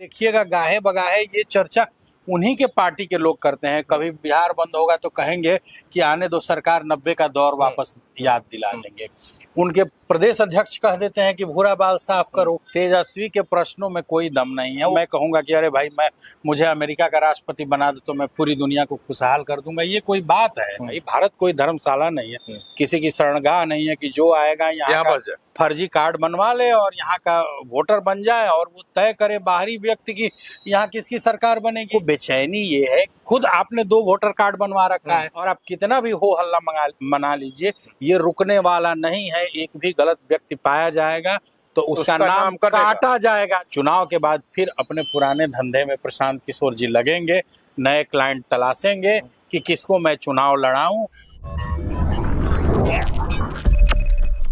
देखिएगा गाहे बगाहे ये चर्चा उन्हीं के पार्टी के लोग करते हैं। कभी बिहार बंद होगा तो कहेंगे कि आने दो सरकार, 90 का दौर वापस याद दिला देंगे। उनके प्रदेश अध्यक्ष कह देते हैं कि भूरा बाल साफ करो। तेजस्वी के प्रश्नों में कोई दम नहीं है। मैं कहूंगा कि अरे भाई, मुझे अमेरिका का राष्ट्रपति बना दो तो मैं पूरी दुनिया को खुशहाल कर दूंगा। ये कोई बात है भाई? भारत कोई धर्मशाला नहीं है, किसी की शरणगाह नहीं है कि जो आएगा यहाँ फर्जी कार्ड बनवा ले और यहाँ का वोटर बन जाए और वो तय करे बाहरी व्यक्ति की यहाँ किसकी सरकार बनेगी। बेचैनी ये है, खुद आपने 2 वोटर कार्ड बनवा रखा है और आप कितना भी हो हल्ला मना लीजिए, ये रुकने वाला नहीं है। एक भी गलत व्यक्ति पाया जाएगा तो उसका नाम काटा जाएगा। चुनाव के बाद फिर अपने पुराने धंधे में प्रशांत किशोर जी लगेंगे, नए क्लाइंट तलाशेंगे कि किसको मैं चुनाव लड़ाऊं।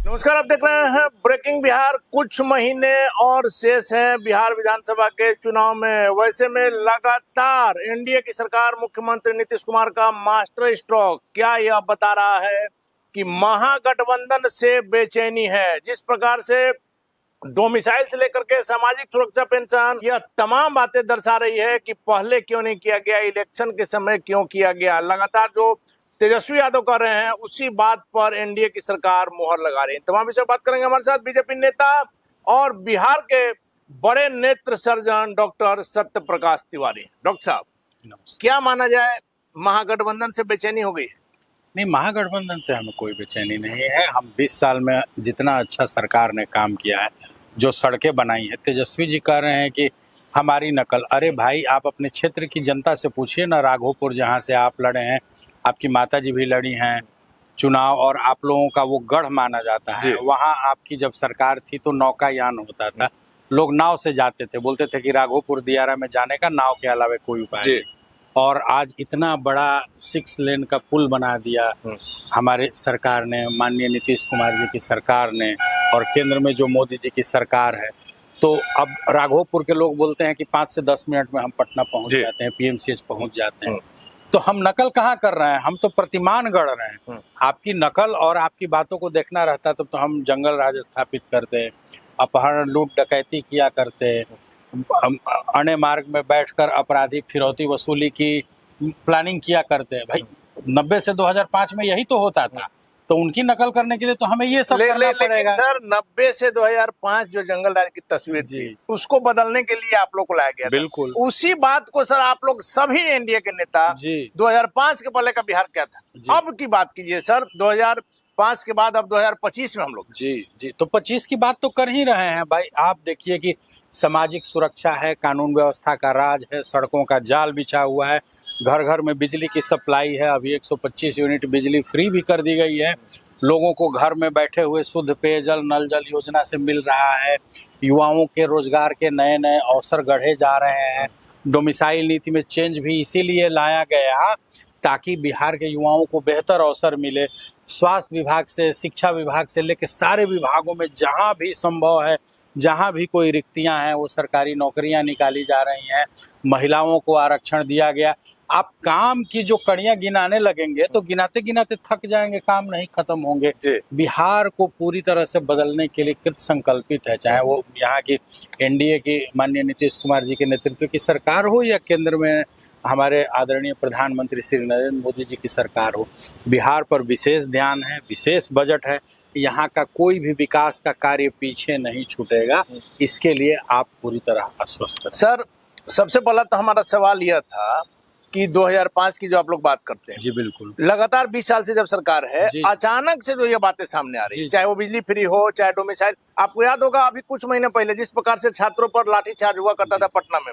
नमस्कार, आप देख रहे हैं ब्रेकिंग बिहार। कुछ महीने और शेष हैं बिहार विधानसभा के चुनाव में। वैसे में लगातार एनडीए की सरकार, मुख्यमंत्री नीतीश कुमार का मास्टर स्ट्रोक क्या यह बता रहा है कि महागठबंधन से बेचैनी है। जिस प्रकार से डोमिसाइल से लेकर के सामाजिक सुरक्षा पेंशन, यह तमाम बातें दर्शा रही है कि पहले क्यों नहीं किया गया, इलेक्शन के समय क्यों किया गया। लगातार जो तेजस्वी यादव कर रहे हैं उसी बात पर एनडीए की सरकार मोहर लगा रही है। तमाम विषय बात करेंगे। हमारे साथ बीजेपी नेता और बिहार के बड़े नेत्र surgeon doctor Satya Prakash Tiwari. Doctor साहब, क्या माना जाए, महागठबंधन से बेचैनी हो गई है? नहीं, महागठबंधन से हमें कोई बेचैनी नहीं है। हम 20 साल में जितना अच्छा सरकार ने काम किया है, जो सड़कें बनाई है, तेजस्वी जी कह रहे हैं कि हमारी नकल। अरे भाई, आप अपने क्षेत्र की जनता से पूछिए ना। राघोपुर जहाँ से आप लड़े हैं, आपकी माता जी भी लड़ी हैं चुनाव और आप लोगों का वो गढ़ माना जाता है। वहाँ आपकी जब सरकार थी तो नौकायान होता था, लोग नाव से जाते थे, बोलते थे कि राघोपुर दियारा में जाने का नाव के अलावा कोई उपाय नहीं। और आज इतना बड़ा 6 लेन का पुल बना दिया हमारे सरकार ने, माननीय नीतीश कुमार जी की सरकार ने, और केंद्र में जो मोदी जी की सरकार है। तो अब राघोपुर के लोग बोलते हैं कि 5 से 10 मिनट में हम पटना पहुंच जाते हैं, पीएमसीएच पहुंच जाते हैं। तो हम नकल कहाँ कर रहे हैं, हम तो प्रतिमान गढ़ रहे हैं। आपकी नकल और आपकी बातों को देखना रहता तो हम जंगल राज स्थापित करते, अपहरण लूट डकैती किया करते, अणे मार्ग में बैठकर अपराधी फिरौती वसूली की प्लानिंग किया करते हैं। भाई 90 से 2005 में यही तो होता था। तो उनकी नकल करने के लिए तो हमें ये सब करना पड़ेगा। सर, 90 से 2005 जो जंगल राज की तस्वीर थी, उसको बदलने के लिए आप लोग को लाया गया। बिल्कुल उसी बात को सर आप लोग सभी एनडीए के नेता 2005 के पहले का बिहार क्या था अब की बात कीजिए सर। 2005 के बाद अब 2025 में हम लोग जी तो 25 की बात तो कर ही रहे हैं भाई। आप देखिए कि सामाजिक सुरक्षा है, कानून व्यवस्था का राज है, सड़कों का जाल बिछा हुआ है, घर घर में बिजली की सप्लाई है। अभी 125 यूनिट बिजली फ्री भी कर दी गई है। लोगों को घर में बैठे हुए शुद्ध पेयजल नल जल योजना से मिल रहा है। युवाओं के रोजगार के नए नए अवसर गढ़े जा रहे हैं। डोमिसाइल नीति में चेंज भी इसीलिए लाया गया ताकि बिहार के युवाओं को बेहतर अवसर मिले। स्वास्थ्य विभाग से, शिक्षा विभाग से लेकर सारे विभागों में जहां भी संभव है, जहां भी कोई रिक्तियां हैं, वो सरकारी नौकरियां निकाली जा रही हैं। महिलाओं को आरक्षण दिया गया। आप काम की जो कड़ियां गिनाने लगेंगे तो गिनाते गिनाते थक जाएंगे, काम नहीं खत्म होंगे। बिहार को पूरी तरह से बदलने के लिए कृत संकल्पित है, चाहे वो यहाँ की एनडीए की माननीय नीतीश कुमार जी के नेतृत्व की सरकार हो या केंद्र में हमारे आदरणीय प्रधानमंत्री श्री नरेंद्र मोदी जी की सरकार हो। बिहार पर विशेष ध्यान है, विशेष बजट है। यहाँ का कोई भी विकास का कार्य पीछे नहीं छूटेगा। इसके लिए आप पूरी तरह आश्वस्त हैं। सर, सबसे पहला तो हमारा सवाल यह था कि 2005 की जो आप लोग बात करते हैं, जी बिल्कुल, लगातार 20 साल से जब सरकार है, अचानक से जो ये बातें सामने आ रही है, चाहे वो बिजली फ्री हो, चाहे डोमिसाइल। आपको याद होगा अभी कुछ महीने पहले जिस प्रकार से छात्रों पर लाठीचार्ज हुआ करता था पटना में,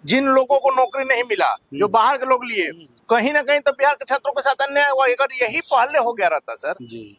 जिन लोगों को नौकरी नहीं मिला, जो बाहर के लोग लिए, कहीं ना कहीं तो बिहार के छात्रों के साथ अन्याय हुआ। अगर यही पहले हो गया रहता सर। जी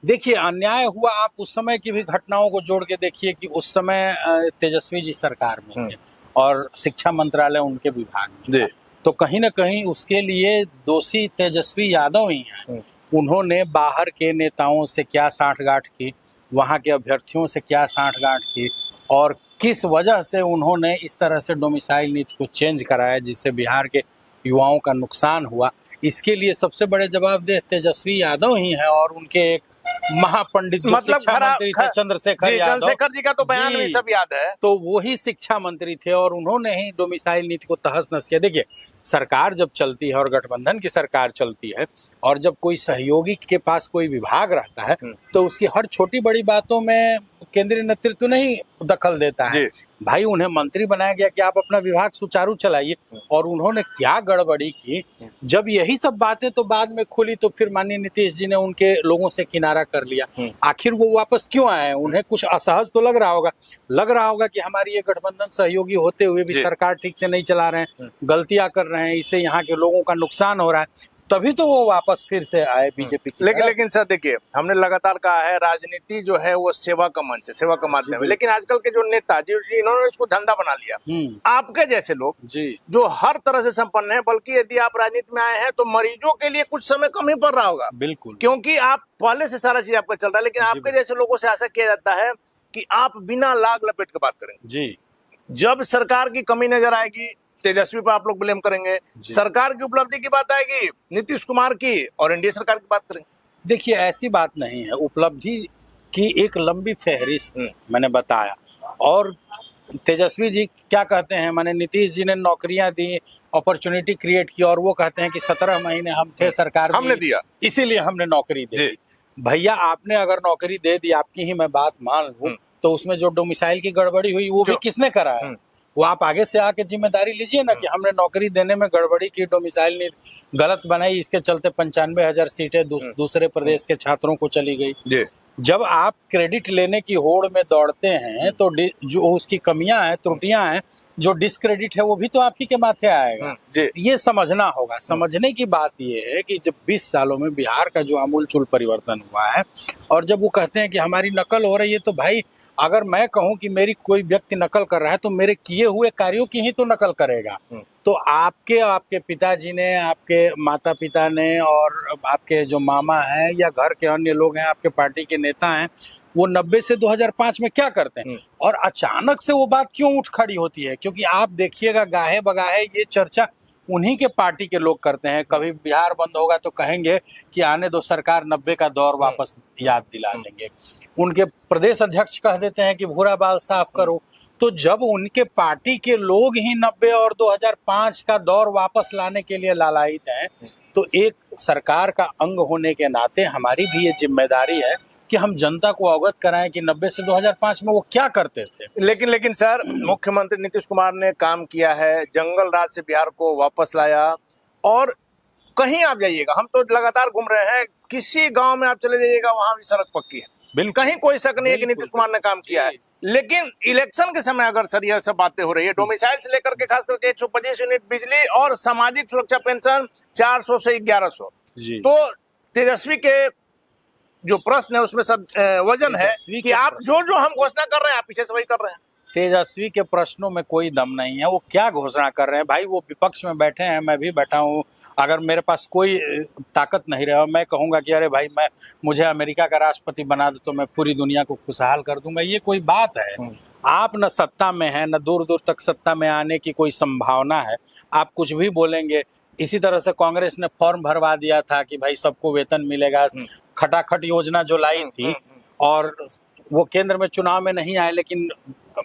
देखिए, अन्याय हुआ। आप उस समय की भी घटनाओं को जोड़ के देखिए कि उस समय तेजस्वी जी सरकार में थे और शिक्षा मंत्रालय उनके विभाग में, तो कहीं ना कहीं उसके लिए दोषी तेजस्वी यादव ही हैं। उन्होंने बाहर के नेताओं से क्या साठगांठ की, वहाँ के अभ्यर्थियों से क्या साठगांठ की, और किस वजह से उन्होंने इस तरह से डोमिसाइल नीति को चेंज कराया जिससे बिहार के युवाओं का नुकसान हुआ। इसके लिए सबसे बड़े जवाबदेह तेजस्वी यादव ही हैं और उनके एक महापंडित जो मतलब शिक्षा मंत्री थे चंद्रशेखर जी, यादव, चंद्रशेखर जी का तो बयान जी, भी सब याद है। तो वही शिक्षा मंत्री थे और उन्होंने ही डोमिसाइल नीति को तहस नहस किया। देखिए, सरकार जब चलती है और गठबंधन की सरकार चलती है और जब कोई सहयोगी के पास कोई विभाग रहता है तो उसकी हर छोटी बड़ी बातों में केंद्रीय नेतृत्व नहीं दखल देता है। भाई, उन्हें मंत्री बनाया गया कि आप अपना विभाग सुचारू चलाइए, और उन्होंने क्या गड़बड़ी की। जब यही सब बातें तो बाद में खुली तो फिर माननीय नीतीश जी ने उनके लोगों से किनारा कर लिया। आखिर वो वापस क्यों आए? उन्हें कुछ असहज तो लग रहा होगा कि हमारी ये गठबंधन सहयोगी होते हुए भी सरकार ठीक से नहीं चला रहे हैं, गलतियां कर रहे हैं, इससे यहाँ के लोगों का नुकसान हो रहा है, तभी तो वो वापस फिर से आए बीजेपी की। लेकिन सर देखिए, हमने लगातार कहा है राजनीति जो है वो सेवा का मंच है, सेवा का माध्यम है, लेकिन आजकल के जो नेता जी इन्होंने इसको धंधा बना लिया। आपके जैसे लोग जी जो हर तरह से संपन्न है, बल्कि यदि आप राजनीति में आए हैं तो मरीजों के लिए कुछ समय कम ही पड़ रहा होगा, बिल्कुल, क्योंकि आप पहले से सारा चीज आपका चल रहा है। लेकिन आपके जैसे लोगों से आशा किया जाता है कि आप बिना लाग लपेट के बात करेंगे। जी, जब सरकार की कमी नजर आएगी तेजस्वी पर आप लोग ब्लेम करेंगे, सरकार की उपलब्धि की बात आएगी नीतीश कुमार की और एनडीए सरकार की बात करेंगे। देखिए, ऐसी बात नहीं है। उपलब्धि की एक लंबी फहरिस्त मैंने बताया, और तेजस्वी जी क्या कहते हैं, माने नीतीश जी ने नौकरियां दी, अपॉर्चुनिटी क्रिएट की, और वो कहते हैं कि 17 महीने हम थे सरकार में, हमने दिया, इसीलिए हमने नौकरी दे दी। भैया, आपने अगर नौकरी दे दी, आपकी ही मैं बात मान लूं, तो उसमें जो डोमिसाइल की गड़बड़ी हुई वो भी किसने करा है? वो आप आगे से आके जिम्मेदारी लीजिए ना कि हमने नौकरी देने में गड़बड़ी की, डोमिसाइल ने गलत बनाई, इसके चलते 95,000 सीटें दूसरे प्रदेश के छात्रों को चली गई। जब आप क्रेडिट लेने की होड़ में दौड़ते हैं तो जो उसकी कमियां हैं, त्रुटियां हैं, जो डिस्क्रेडिट है, वो भी तो आप ही के माथे आएगा। ये समझना होगा। समझने की बात ये है कि जब 20 सालों में बिहार का जो आमूलचूल परिवर्तन हुआ है, और जब वो कहते हैं कि हमारी नकल हो रही है, तो भाई अगर मैं कहूं कि मेरी कोई व्यक्ति नकल कर रहा है तो मेरे किए हुए कार्यों की ही तो नकल करेगा। तो आपके पिताजी ने, आपके माता पिता ने, और आपके जो मामा हैं या घर के अन्य लोग हैं, आपके पार्टी के नेता हैं, वो 90 से 2005 में क्या करते हैं, और अचानक से वो बात क्यों उठ खड़ी होती है? क्योंकि आप देखिएगा, गाहे बगाहे ये चर्चा उन्हीं के पार्टी के लोग करते हैं। कभी बिहार बंद होगा तो कहेंगे कि आने दो सरकार, 90 का दौर वापस याद दिला देंगे। उनके प्रदेश अध्यक्ष कह देते हैं कि भूरा बाल साफ करो। तो जब उनके पार्टी के लोग ही 90 और 2005 का दौर वापस लाने के लिए लालायित हैं, तो एक सरकार का अंग होने के नाते हमारी भी ये जिम्मेदारी है कि हम जनता को अवगत कराएं कि 90 से 2005 में वो क्या करते थे। लेकिन सर, मुख्यमंत्री नीतीश कुमार ने काम किया है, जंगल राज से बिहार को वापस लाया, और कहीं आप जाइएगा, हम तो लगातार घूम रहे हैं, किसी गांव में आप चले जाइएगा वहां भी सड़क पक्की है, बिल्कुल, कहीं कोई शक नहीं है कि नीतीश कुमार ने काम किया है। लेकिन इलेक्शन के समय अगर सर यह सब बातें हो रही है, डोमिसाइल से लेकर के खास करके 125 यूनिट बिजली और सामाजिक सुरक्षा पेंशन 400 से 1100, तो तेजस्वी के जो प्रश्न है उसमें सब वजन है कि आप जो हम घोषणा कर रहे हैं आप पीछे से वही कर रहे हैं। तेजस्वी के प्रश्नों में कोई दम नहीं है। वो क्या घोषणा कर रहे हैं भाई? वो विपक्ष में बैठे हैं, मैं भी बैठा हूँ। अगर मेरे पास कोई ताकत नहीं रहा, मैं कहूंगा कि अरे भाई, मुझे अमेरिका का राष्ट्रपति बना दो तो मैं पूरी दुनिया को खुशहाल कर दूंगा, ये कोई बात है? आप न सत्ता में हैं, न दूर दूर तक सत्ता में आने की कोई संभावना है। आप कुछ भी बोलेंगे। इसी तरह से कांग्रेस ने फॉर्म भरवा दिया था कि भाई सबको वेतन मिलेगा, खटाखट योजना जो लाई थी, और वो केंद्र में चुनाव में नहीं आए, लेकिन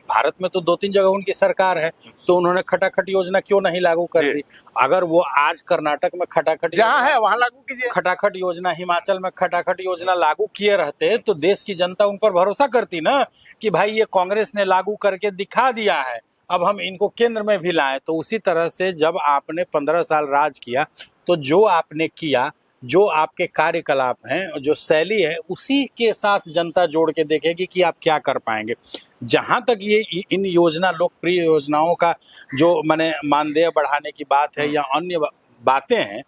भारत में तो 2-3 जगह उनकी सरकार है, तो उन्होंने खटाखट योजना क्यों नहीं लागू कर दी? अगर वो आज कर्नाटक में खटाखट जहां है वहां लागू कीजिए। खटाखट योजना, हिमाचल में खटाखट योजना लागू किए रहते तो देश की जनता उन पर भरोसा करती ना कि भाई ये कांग्रेस ने लागू करके दिखा दिया है, अब हम इनको केंद्र में भी लाएं। तो उसी तरह से जब आपने 15 साल राज किया, तो जो आपने किया, जो आपके कार्यकलाप हैं, जो शैली है, उसी के साथ जनता जोड़ के देखेगी कि आप क्या कर पाएंगे। जहां तक ये इन योजना, लोकप्रिय योजनाओं का जो माने मानदेय बढ़ाने की बात है या अन्य बातें हैं,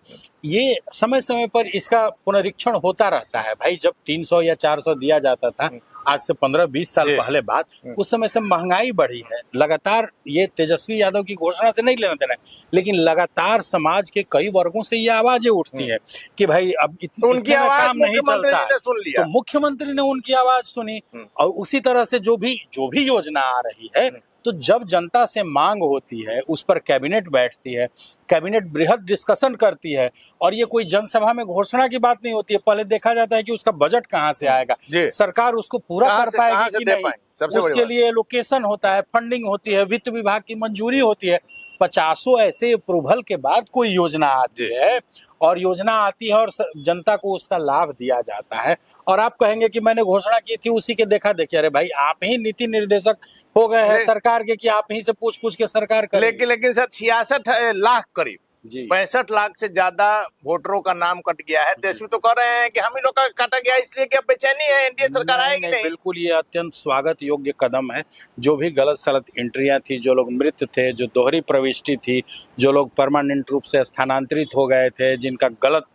ये समय समय पर इसका पुनरीक्षण होता रहता है। भाई, जब 300 या 400 दिया जाता था, आज से 15-20 साल पहले बात, उस समय से महंगाई बढ़ी है लगातार। ये तेजस्वी यादव की घोषणा से नहीं लेना देना है, लेकिन लगातार समाज के कई वर्गों से ये आवाजें उठती है कि भाई अब उनकी आवाज काम नहीं चलता है। सुन लिया। तो मुख्यमंत्री ने उनकी आवाज सुनी, और उसी तरह से जो भी योजना आ रही है तो जब जनता से मांग होती है, उस पर कैबिनेट बैठती है, कैबिनेट बृहद डिस्कशन करती है, और ये कोई जनसभा में घोषणा की बात नहीं होती है। पहले देखा जाता है कि उसका बजट कहाँ से आएगा, सरकार उसको पूरा कर पाएगी कि नहीं, उसके लिए एलोकेशन होता है, फंडिंग होती है, वित्त विभाग की मंजूरी होती है। 50 ऐसे अप्रूवल के बाद कोई योजना आती है, और योजना आती है और जनता को उसका लाभ दिया जाता है। और आप कहेंगे कि मैंने घोषणा की थी उसी के देखा देखी। अरे भाई, आप ही नीति निर्देशक हो गए हैं सरकार के कि आप ही से पूछ पूछ के सरकार करेगी। लेकिन सर 66 लाख करीब जी 65 लाख से ज्यादा वोटरों का नाम कट गया है। तेजस्वी तो कह रहे हैं कि हम ही लोग का काटा गया, इसलिए कि अब बेचैनी है, एनडीए सरकार आएगी नहीं। बिल्कुल, ये अत्यंत स्वागत योग्य कदम है। जो भी गलत सलत एंट्रियां थी, जो लोग मृत थे, जो दोहरी प्रविष्टि थी, जो लोग परमानेंट रूप से स्थानांतरित हो गए थे, जिनका गलत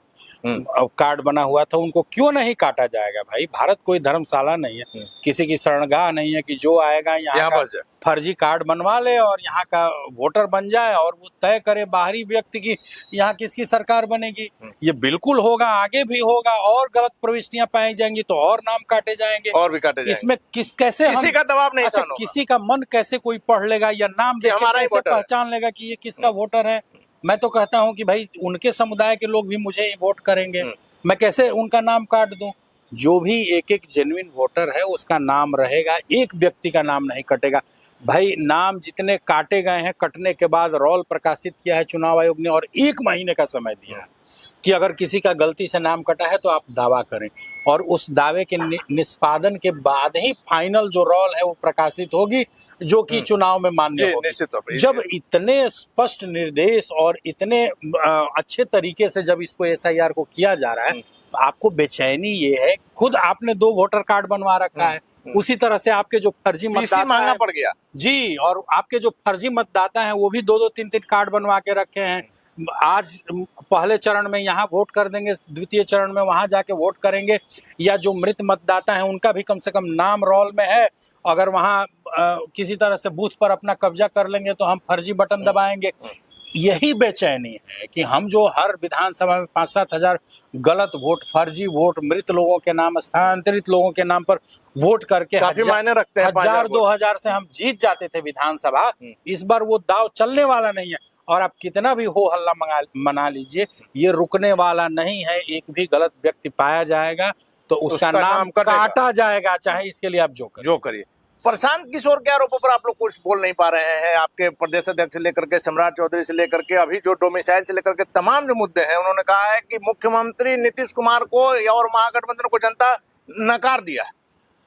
कार्ड बना हुआ था, उनको क्यों नहीं काटा जाएगा भाई। भारत कोई धर्मशाला नहीं है, किसी की शरणगाह नहीं है कि जो आएगा यहाँ का फर्जी कार्ड बनवा ले और यहाँ का वोटर बन जाए और वो तय करे बाहरी व्यक्ति की यहाँ किसकी सरकार बनेगी। ये बिल्कुल होगा, आगे भी होगा, और गलत प्रविष्टियां पाई जाएंगी तो और नाम काटे जाएंगे, और भी काटे जाएंगे। इसमें कैसे किसी का दबाव नहीं, किसी का मन कैसे कोई पढ़ लेगा या नाम देख के कैसे पहचान लेगा कि ये किसका वोटर है। मैं तो कहता हूं कि भाई उनके समुदाय के लोग भी मुझे ही वोट करेंगे, मैं कैसे उनका नाम काट दूं। जो भी एक एक जेन्युइन वोटर है उसका नाम रहेगा, एक व्यक्ति का नाम नहीं कटेगा। भाई नाम जितने काटे गए हैं, कटने के बाद रोल प्रकाशित किया है चुनाव आयोग ने, और 1 महीने का समय दिया है कि अगर किसी का गलती से नाम कटा है तो आप दावा करें, और उस दावे के निष्पादन के बाद ही फाइनल जो रोल है वो प्रकाशित होगी, जो कि चुनाव में मान्य होगी। जब इतने स्पष्ट निर्देश और इतने अच्छे तरीके से जब इसको एसआईआर को किया जा रहा है, आपको बेचैनी ये है, खुद आपने 2 वोटर कार्ड बनवा रखा है, उसी तरह से आपके जो फर्जी मतदाता महंगा पड़ गया जी, और आपके जो फर्जी मतदाता हैं वो भी 2-2 3-3 कार्ड बनवा के रखे हैं। आज पहले चरण में यहाँ वोट कर देंगे, द्वितीय चरण में वहां जाके वोट करेंगे, या जो मृत मतदाता हैं उनका भी कम से कम नाम रोल में है। अगर वहां किसी तरह से बूथ पर अपना कब्जा कर लेंगे तो हम फर्जी बटन दबाएंगे। यही बेचैनी है कि हम जो हर विधानसभा में 5-7 हजार गलत वोट, फर्जी वोट, मृत लोगों के नाम, स्थानांतरित लोगों के नाम पर वोट करके काफी मायने रखते हैं, 1000-2000 से हम जीत जाते थे विधानसभा। इस बार वो दाव चलने वाला नहीं है, और आप कितना भी हो हल्ला मना लीजिए, ये रुकने वाला नहीं है। एक भी गलत व्यक्ति पाया जाएगा तो उसका नाम काटा जाएगा, चाहे इसके लिए आप जो करिए। प्रशांत किशोर के आरोपों पर आप लोग कुछ बोल नहीं पा रहे हैं। आपके प्रदेश अध्यक्ष से लेकर के सम्राट चौधरी से लेकर के अभी जो डोमिसाइल से लेकर के तमाम जो मुद्दे हैं, उन्होंने कहा है कि मुख्यमंत्री नीतीश कुमार को और महागठबंधन को जनता नकार दिया,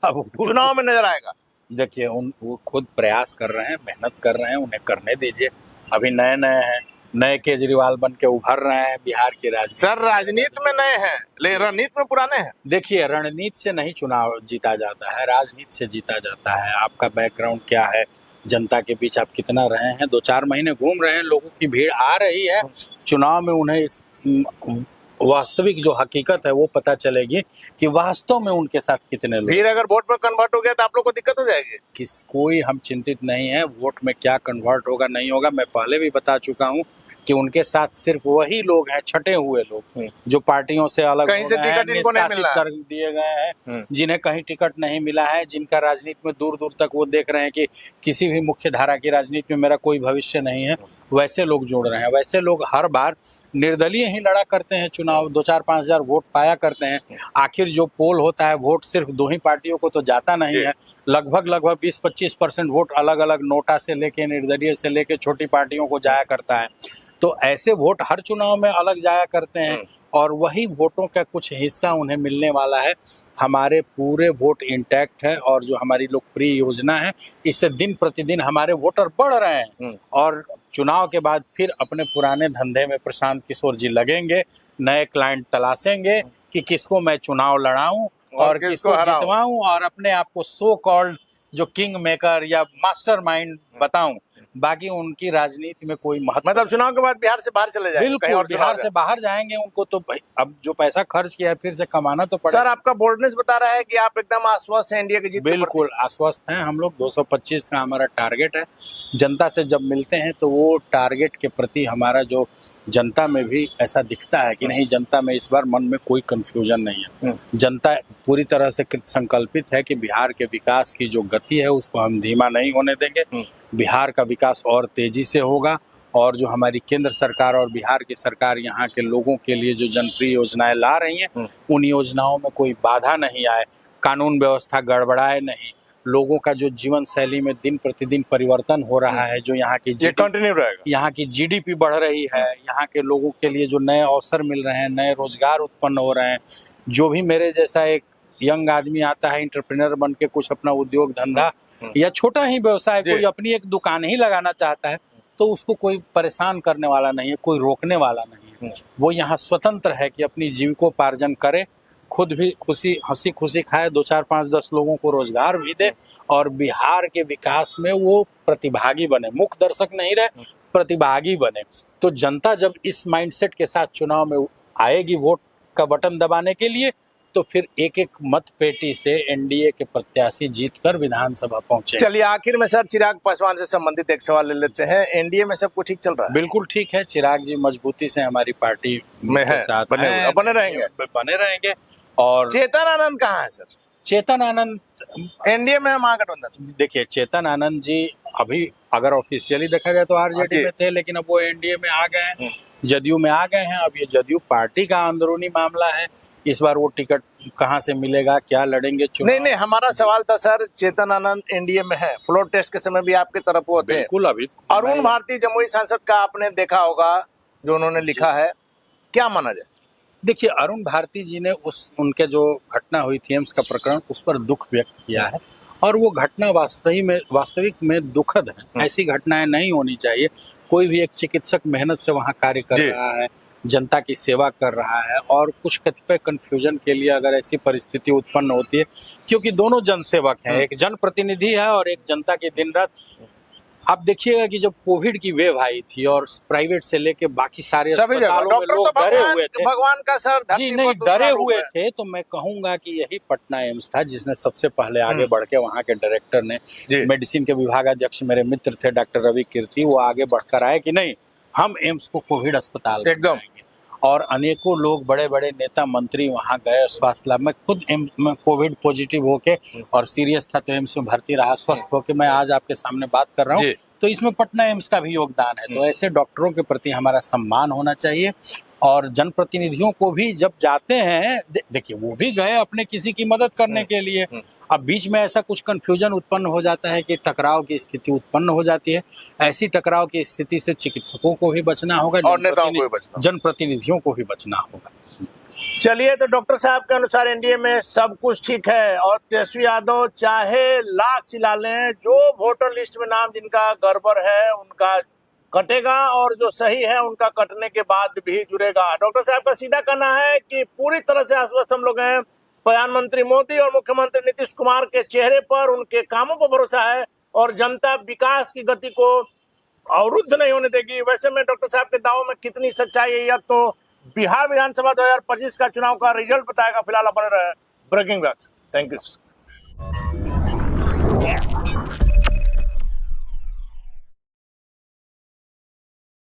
अब चुनाव में नजर आएगा। देखिए, वो खुद प्रयास कर रहे हैं, मेहनत कर रहे हैं, उन्हें करने दीजिए। अभी नए हैं, नए केजरीवाल बन के उभर रहे हैं बिहार की राजनीति। सर राजनीति में नए हैं, लेकिन रणनीति में पुराने हैं। देखिए, रणनीति से नहीं चुनाव जीता जाता है, राजनीति से जीता जाता है। आपका बैकग्राउंड क्या है, जनता के बीच आप कितना रहे हैं, 2-4 महीने घूम रहे हैं, लोगों की भीड़ आ रही है, चुनाव में उन्हें वास्तविक जो हकीकत है वो पता चलेगी कि वास्तव में उनके साथ कितने लोग। भीड़ अगर वोट पर कन्वर्ट हो गया तो आप लोग को दिक्कत हो जाएगी। कोई हम चिंतित नहीं है वोट में क्या कन्वर्ट होगा नहीं होगा। मैं पहले भी बता चुका हूं कि उनके साथ सिर्फ वही लोग हैं, छटे हुए लोग, जो पार्टियों से अलग कहीं से टिकट इनको नहीं मिला कर दिए गए हैं, जिन्हें कहीं टिकट नहीं मिला है, जिनका राजनीति में दूर दूर तक वो देख रहे हैं कि किसी भी मुख्य धारा की राजनीति में मेरा कोई भविष्य नहीं है, वैसे लोग जुड़ रहे हैं। वैसे लोग हर बार निर्दलीय ही लड़ा करते हैं चुनाव, 2-4-5 हजार वोट पाया करते हैं। आखिर जो पोल होता है, वोट सिर्फ 2 ही पार्टियों को तो जाता नहीं है, लगभग 20-25% वोट अलग अलग नोटा से लेके, निर्दलीय से लेके छोटी पार्टियों को जाया करता है। तो ऐसे वोट हर चुनाव में अलग जाया करते हैं, और वही वोटों का कुछ हिस्सा उन्हें मिलने वाला है। हमारे पूरे वोट इंटैक्ट है, और जो हमारी लोकप्रिय योजना है, इससे दिन प्रतिदिन हमारे वोटर बढ़ रहे हैं। और चुनाव के बाद फिर अपने पुराने धंधे में प्रशांत किशोर जी लगेंगे, नए क्लाइंट तलाशेंगे कि किसको मैं चुनाव लड़ाऊं और किसको जितवाऊं, और अपने आप को सो कॉल्ड जो किंग मेकर या मास्टरमाइंड बताऊं। बाकी उनकी राजनीति में कोई महत्व, मतलब चुनाव के बाद बिहार से बाहर चले जाएंगे, बिल्कुल बिहार से बाहर जाएंगे। उनको तो भाई अब जो पैसा खर्च किया है फिर से कमाना तो पड़ेगा। सर आपका बोल्डनेस बता रहा है कि आप एकदम आश्वस्त हैं इंडिया की जीत। बिल्कुल आश्वस्त हैं हम लोग। 225 का हमारा टारगेट है। जनता से जब मिलते हैं तो वो टारगेट के प्रति हमारा जो जनता में भी ऐसा दिखता है कि नहीं, जनता में इस बार मन में कोई कंफ्यूजन नहीं है। जनता पूरी तरह से संकल्पित है कि बिहार के विकास की जो गति है उसको हम धीमा नहीं होने देंगे। बिहार का विकास और तेजी से होगा और जो हमारी केंद्र सरकार और बिहार की सरकार यहाँ के लोगों के लिए जो जनप्रिय योजनाएं ला रही हैं उन योजनाओं में कोई बाधा नहीं आए, कानून व्यवस्था गड़बड़ाए नहीं, लोगों का जो जीवन शैली में दिन प्रतिदिन परिवर्तन हो रहा है, जो यहाँ की कंटिन्यू रहेगा, यहाँ की जीडीपी बढ़ रही है, यहाँ के लोगों के लिए जो नए अवसर मिल रहे हैं, नए रोजगार उत्पन्न हो रहे हैं, जो भी मेरे जैसा एक यंग आदमी आता है इंटरप्रेन्योर बन के कुछ अपना उद्योग धंधा या छोटा ही व्यवसाय कोई अपनी एक दुकान ही लगाना चाहता है तो उसको कोई परेशान करने वाला नहीं है, कोई रोकने वाला नहीं है। वो यहाँ स्वतंत्र है कि अपनी जीविकोपार्जन करे, खुद भी हंसी खुशी खाए, 2 4 5 10 लोगों को रोजगार भी दे और बिहार के विकास में वो प्रतिभागी बने, मुख्य दर्शक नहीं रहे, प्रतिभागी बने। तो जनता जब इस माइंडसेट के साथ चुनाव में आएगी वोट का बटन दबाने के लिए तो फिर एक एक मत पेटी से एनडीए के प्रत्याशी जीतकर विधानसभा पहुंचे। चलिए आखिर में सर चिराग पासवान से संबंधित एक सवाल ले लेते हैं, एनडीए में सब कुछ ठीक चल रहा है? बिल्कुल ठीक है, चिराग जी मजबूती से हमारी पार्टी में है, साथ बने रहेंगे। और चेतन आनंद कहाँ है सर? चेतन आनंद एनडीए में है महागठबंधन। देखिए चेतन आनंद जी अभी अगर ऑफिशियली देखा जाए तो आरजेडी में थे, लेकिन अब वो एनडीए में आ गए हैं, जदयू में आ गए हैं। अब ये जदयू पार्टी का अंदरूनी मामला है, इस बार वो टिकट कहां से मिलेगा, क्या लड़ेंगे चुनाव। नहीं, हमारा सवाल था सर, चेतन आनंद एनडीए में है, फ्लोर टेस्ट के समय भी आपकी तरफ वो थे। बिल्कुल। अभी अरुण भारती जमुई सांसद का आपने देखा होगा जो उन्होंने लिखा है, क्या माना जाए? देखिए अरुण भारती जी ने उनके जो घटना हुई थी एम्स का प्रकरण, उस पर दुख व्यक्त किया है और वो घटना वास्तविक में दुखद है। ऐसी घटनाएं नहीं होनी चाहिए। कोई भी एक चिकित्सक मेहनत से वहाँ कार्य कर रहा है, जनता की सेवा कर रहा है और कुछ कतिपय कंफ्यूजन के लिए अगर ऐसी परिस्थिति उत्पन्न होती है, क्योंकि दोनों जनसेवक हैं, एक जनप्रतिनिधि है और एक जनता की दिन रात। आप देखिएगा कि जब कोविड की वेव आई थी और प्राइवेट से लेके बाकी सारे अस्पतालों में लोग डरे हुए थे, भगवान का सर जी नहीं डरे हुए थे, तो मैं कहूंगा कि यही पटना एम्स था जिसने सबसे पहले आगे बढ़ के वहाँ के डायरेक्टर ने, मेडिसिन के विभागाध्यक्ष मेरे मित्र थे डॉक्टर रवि कीर्ति, वो आगे बढ़कर आए कि नहीं हम एम्स को कोविड अस्पताल एकदम, और अनेकों लोग बड़े बड़े नेता मंत्री वहां गए स्वास्थ्य लाभ में। खुद एम्स में कोविड पॉजिटिव होके और सीरियस था तो एम्स में भर्ती रहा, स्वस्थ होके मैं आज आपके सामने बात कर रहा हूँ। तो इसमें पटना एम्स का भी योगदान है। तो ऐसे डॉक्टरों के प्रति हमारा सम्मान होना चाहिए और जनप्रतिनिधियों को भी जब जाते हैं, देखिए वो भी गए अपने किसी की मदद करने के लिए। अब बीच में ऐसा कुछ कंफ्यूजन उत्पन्न हो जाता है कि टकराव की स्थिति उत्पन्न हो जाती है। ऐसी टकराव की स्थिति से चिकित्सकों को भी बचना होगा और नेताओं को भी बचना, जनप्रतिनिधियों को भी बचना होगा। चलिए, तो डॉक्टर साहब के अनुसार एनडीए में सब कुछ ठीक है और तेजस्वी यादव चाहे लाख चिल्ला लें, जो वोटर लिस्ट में नाम जिनका गड़बड़ है उनका कटेगा और जो सही है उनका कटने के बाद भी जुड़ेगा। डॉक्टर साहब का सीधा कहना है कि पूरी तरह से आश्वस्त हम लोग हैं, प्रधानमंत्री मोदी और मुख्यमंत्री नीतीश कुमार के चेहरे पर, उनके कामों पर भरोसा है और जनता विकास की गति को अवरुद्ध नहीं होने देगी। वैसे में डॉक्टर साहब के दावों में कितनी सच्चाई है, यह तो बिहार विधानसभा 2025 का चुनाव का रिजल्ट बताएगा। फिलहाल बने रहे ब्रेकिंग बैक। Thank you.